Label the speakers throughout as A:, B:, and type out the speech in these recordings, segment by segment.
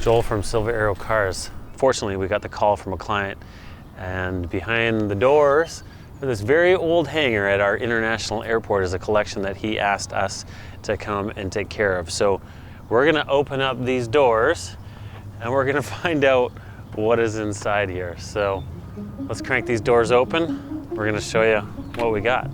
A: Joel from Silver Arrow Cars. Fortunately, we got the call from a client, and behind the doors for this very old hangar at our international airport is a collection that he asked us to come and take care of. So we're gonna open up these doors and we're gonna find out what is inside here. So let's crank these doors open. We're gonna show you what we got.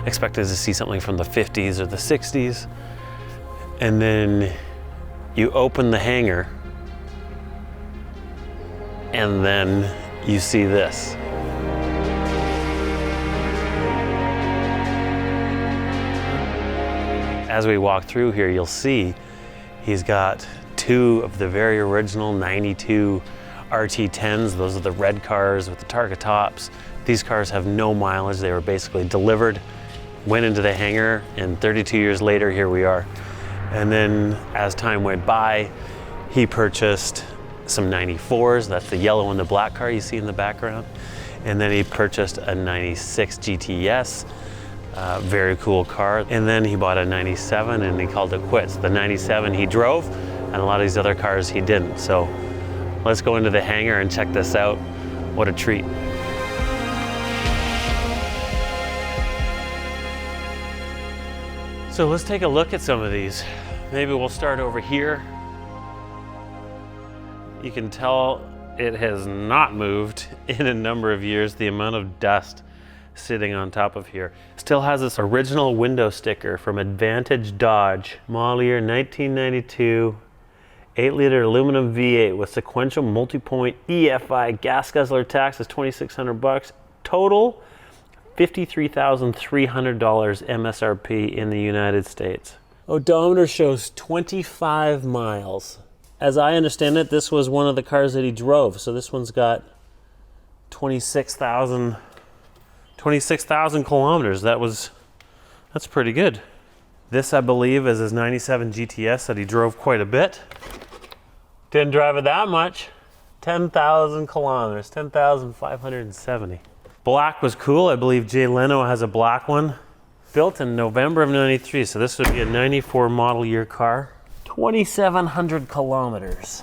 A: Expected to see something from the 50s or the 60s. And then you open the hangar and then you see this. As we walk through here, you'll see he's got two of the very original 92 RT10s. Those are the red cars with the Targa tops. These cars have no mileage. They were basically delivered, went into the hangar, and 32 years later, here we are. And then as time went by, he purchased some 94s. That's the yellow and the black car you see in the background. And then he purchased a 96 GTS, very cool car. And then he bought a 97 and he called it quits. The 97 he drove, and a lot of these other cars he didn't. So let's go into the hangar and check this out. What a treat. So let's take a look at some of these. Maybe we'll start over here. You can tell it has not moved in a number of years, the amount of dust sitting on top of here. Still has this original window sticker from Advantage Dodge, model year 1992, 8-liter aluminum V8 with sequential multi-point EFI gas guzzler tax is $2,600. Total $53,300 MSRP in the United States. Odometer shows 25 miles. As I understand it, this was one of the cars that he drove. So this one's got 26,000 kilometers. That's pretty good. This, I believe, is his 97 GTS that he drove quite a bit. Didn't drive it that much. 10,000 kilometers, 10,570. Black was cool. I believe Jay Leno has a black one. Built in November of 93, so this would be a 94 model year car. 2,700 kilometers.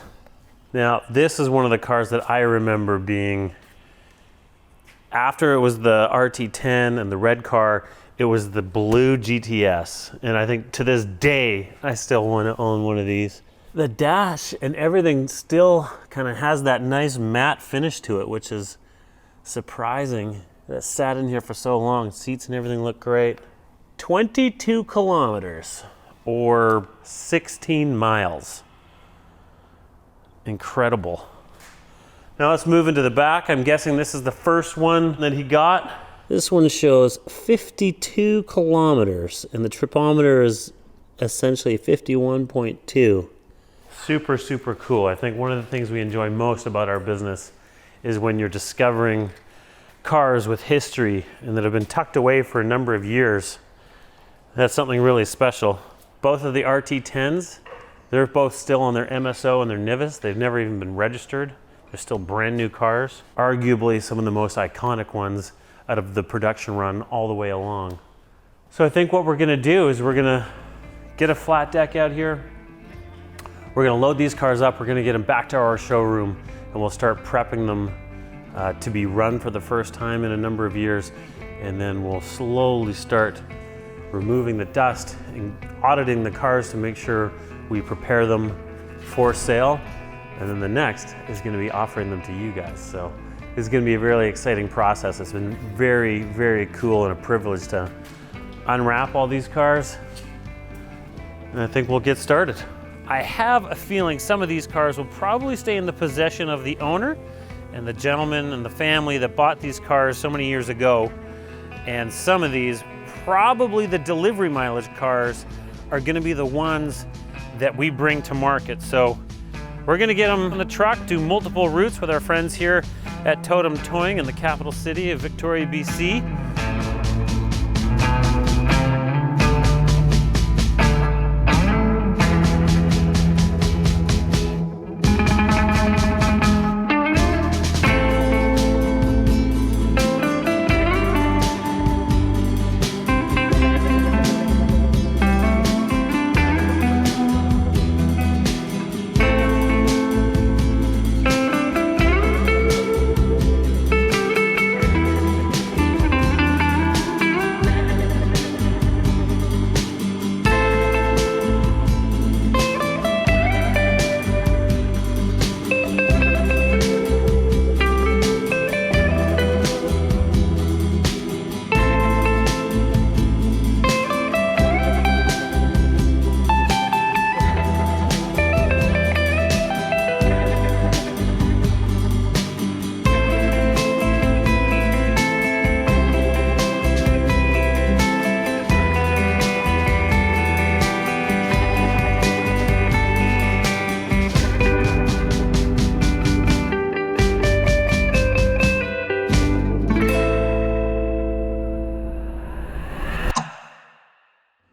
A: Now, this is one of the cars that I remember being, after it was the RT10 and the red car, it was the blue GTS. And I think to this day, I still want to own one of these. The dash and everything still kind of has that nice matte finish to it, which is surprising. That sat in here for so long. Seats and everything look great. 22 kilometers or 16 miles. Incredible. Now let's move into the back. I'm guessing this is the first one that he got. This one shows 52 kilometers and the tripometer is essentially 51.2. Super, super cool. I think one of the things we enjoy most about our business is when you're discovering cars with history and that have been tucked away for a number of years. That's something really special. Both of the RT10s, they're both still on their MSO and their NIVIS. They've never even been registered. They're still brand new cars. Arguably some of the most iconic ones out of the production run all the way along. So I think what we're gonna do is we're gonna get a flat deck out here. We're gonna load these cars up. We're gonna get them back to our showroom and we'll start prepping them to be run for the first time in a number of years. And then we'll slowly start removing the dust and auditing the cars to make sure we prepare them for sale. And then the next is gonna be offering them to you guys. So this is gonna be a really exciting process. It's been very, very cool and a privilege to unwrap all these cars and I think we'll get started. I have a feeling some of these cars will probably stay in the possession of the owner and the gentleman and the family that bought these cars so many years ago. And some of these, probably the delivery mileage cars, are gonna be the ones that we bring to market. So we're gonna get them on the truck, do multiple routes with our friends here at Totem Towing in the capital city of Victoria, BC.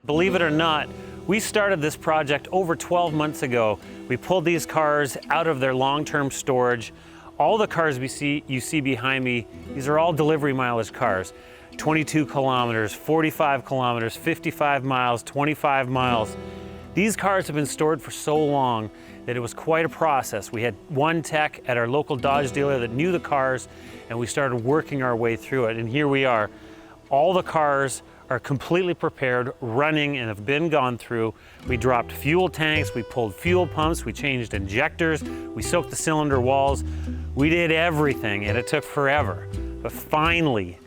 A: Believe it or not, we started this project over 12 months ago. We pulled these cars out of their long-term storage. All the cars you see behind me, these are all delivery mileage cars. 22 kilometers, 45 kilometers, 55 miles, 25 miles. These cars have been stored for so long that it was quite a process. We had one tech at our local Dodge dealer that knew the cars, and we started working our way through it. And here we are. All the cars are completely prepared, running, and have been gone through. We dropped fuel tanks, we pulled fuel pumps, we changed injectors, we soaked the cylinder walls. We did everything, and it took forever. But finally,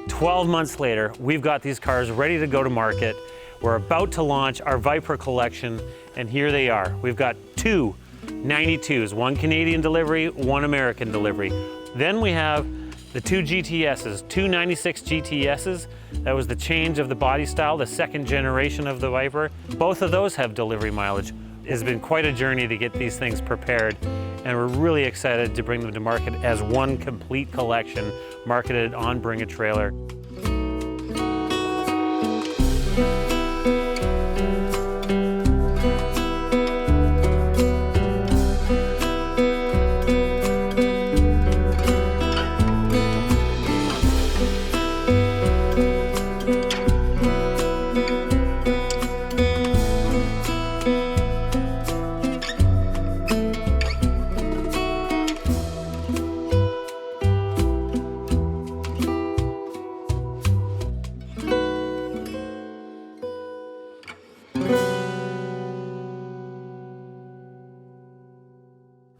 A: 12 months later, we've got these cars ready to go to market. We're about to launch our Viper collection, and here they are. We've got two 92s, one Canadian delivery, one American delivery. Then we have the two GTSs, two 96 GTSs. That was the change of the body style, the second generation of the Viper. Both of those have delivery mileage. It has been quite a journey to get these things prepared, and we're really excited to bring them to market as one complete collection, marketed on Bring a Trailer.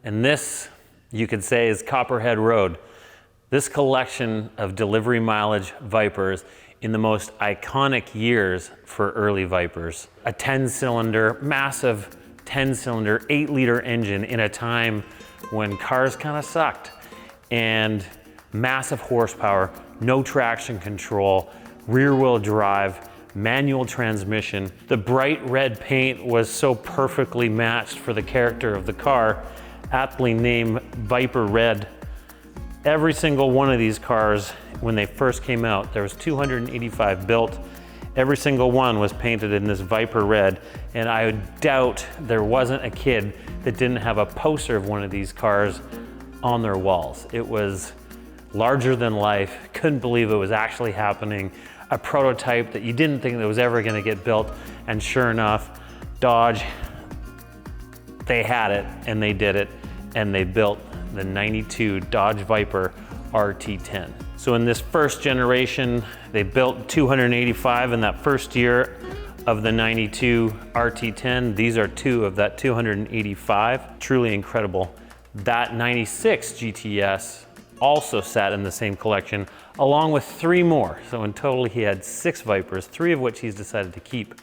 A: And this, you could say, is Copperhead Road. This collection of delivery mileage Vipers in the most iconic years for early Vipers. A 10-cylinder, massive 10-cylinder, 8-liter engine in a time when cars kind of sucked. And massive horsepower, no traction control, rear-wheel drive, manual transmission. The bright red paint was so perfectly matched for the character of the car, aptly named Viper Red. Every single one of these cars, when they first came out, there was 285 built. Every single one was painted in this Viper Red, and I doubt there wasn't a kid that didn't have a poster of one of these cars on their walls. It was larger than life. Couldn't believe it was actually happening. A prototype that you didn't think that was ever gonna get built, and sure enough, Dodge, they had it, and they did it, and they built the 92 Dodge Viper RT10. So in this first generation, they built 285 in that first year of the 92 RT10. These are two of that 285. Truly incredible. That 96 GTS also sat in the same collection, along with 3 more. So in total, he had 6 Vipers, 3 of which he's decided to keep.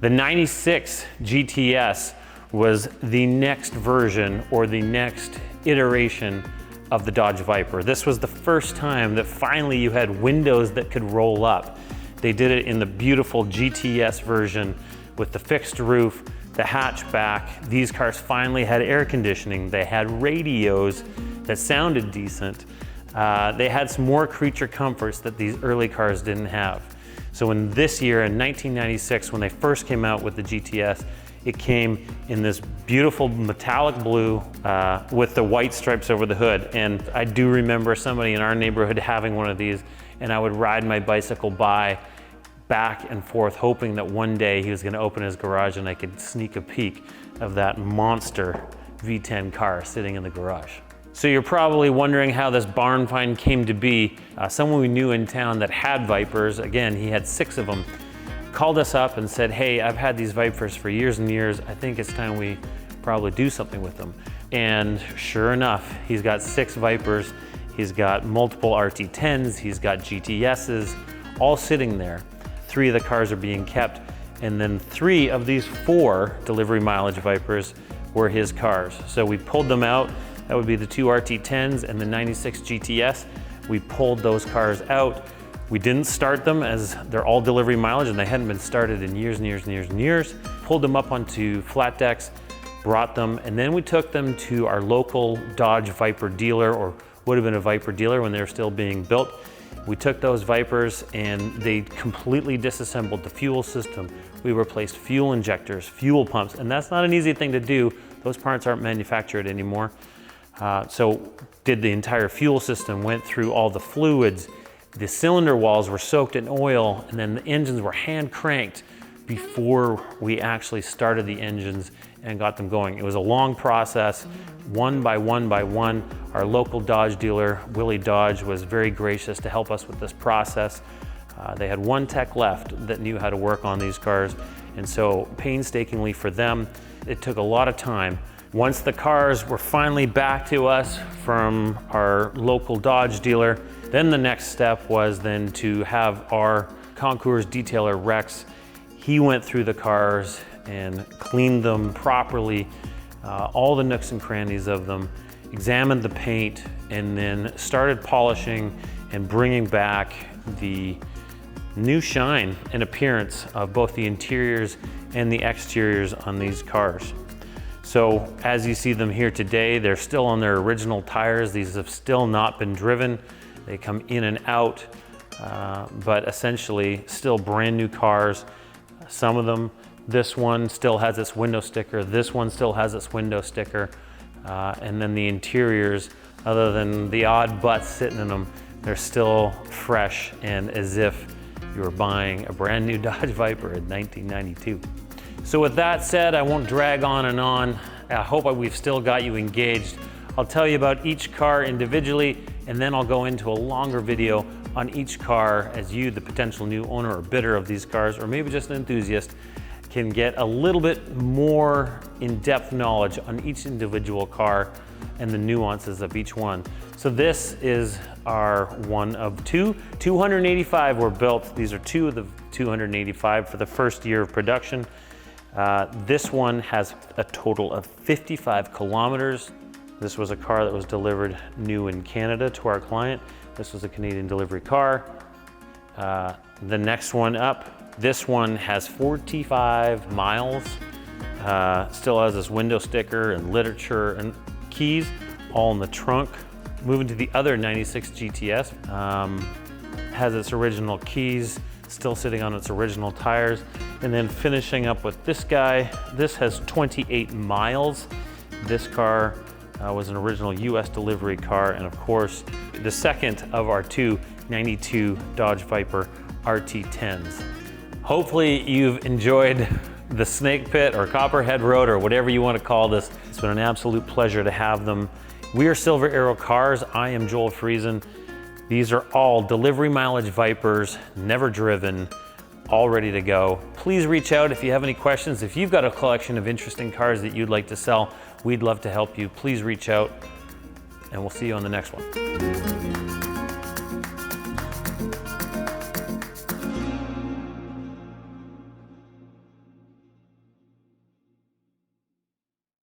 A: The 96 GTS was the next version or the next iteration of the Dodge Viper. This was the first time that finally you had windows that could roll up. They did it in the beautiful GTS version with the fixed roof, the hatchback. These cars finally had air conditioning. They had radios that sounded decent. They had some more creature comforts that these early cars didn't have. So in this year, in 1996, when they first came out with the GTS, it came in this beautiful metallic blue with the white stripes over the hood. And I do remember somebody in our neighborhood having one of these, and I would ride my bicycle by back and forth, hoping that one day he was gonna open his garage and I could sneak a peek of that monster V10 car sitting in the garage. So you're probably wondering how this barn find came to be. Someone we knew in town that had Vipers, again, he had 6 of them, called us up and said, hey, I've had these Vipers for years and years. I think it's time we probably do something with them. And sure enough, he's got 6 Vipers. He's got multiple RT10s, he's got GTSs, all sitting there. 3 of the cars are being kept, and then 3 of these 4 delivery mileage Vipers were his cars. So we pulled them out. That would be the 2 RT10s and the 96 GTS. We pulled those cars out. We didn't start them, as they're all delivery mileage and they hadn't been started in years and years and years and years. Pulled them up onto flat decks, brought them, and then we took them to our local Dodge Viper dealer, or would have been a Viper dealer when they were still being built. We took those Vipers and they completely disassembled the fuel system. We replaced fuel injectors, fuel pumps, and that's not an easy thing to do. Those parts aren't manufactured anymore. So did the entire fuel system, went through all the fluids. The cylinder walls were soaked in oil, and then the engines were hand cranked before we actually started the engines and got them going. It was a long process, one by one by one. Our local Dodge dealer, Willie Dodge, was very gracious to help us with this process. They had 1 tech left that knew how to work on these cars, and so painstakingly for them, it took a lot of time. Once the cars were finally back to us from our local Dodge dealer, then the next step was then to have our concours detailer, Rex. He went through the cars and cleaned them properly, all the nooks and crannies of them, examined the paint, and then started polishing and bringing back the new shine and appearance of both the interiors and the exteriors on these cars. So as you see them here today, they're still on their original tires. These have still not been driven. They come in and out, but essentially still brand new cars. Some of them, this one still has its window sticker. This one still has its window sticker. And then the interiors, other than the odd butts sitting in them, they're still fresh and as if you were buying a brand new Dodge Viper in 1992. So with that said, I won't drag on and on. I hope we've still got you engaged. I'll tell you about each car individually, and then I'll go into a longer video on each car as you, the potential new owner or bidder of these cars, or maybe just an enthusiast, can get a little bit more in-depth knowledge on each individual car and the nuances of each one. So this is our one of 2. 285 were built. These are 2 of the 285 for the first year of production. This one has a total of 55 kilometers. This was a car that was delivered new in Canada to our client. This was a Canadian delivery car. The next one up, this one has 45 miles. Still has this window sticker and literature and keys all in the trunk. Moving to the other 96 GTS, has its original keys, still sitting on its original tires. And then finishing up with this guy, this has 28 miles. This car was an original US delivery car, and of course, the second of our 2 92 Dodge Viper RT10s. Hopefully you've enjoyed the Snake Pit or Copperhead Road or whatever you want to call this. It's been an absolute pleasure to have them. We are Silver Arrow Cars. I am Joel Friesen. These are all delivery mileage Vipers, never driven, all ready to go. Please reach out if you have any questions. If you've got a collection of interesting cars that you'd like to sell, we'd love to help you. Please reach out, and we'll see you on the next one.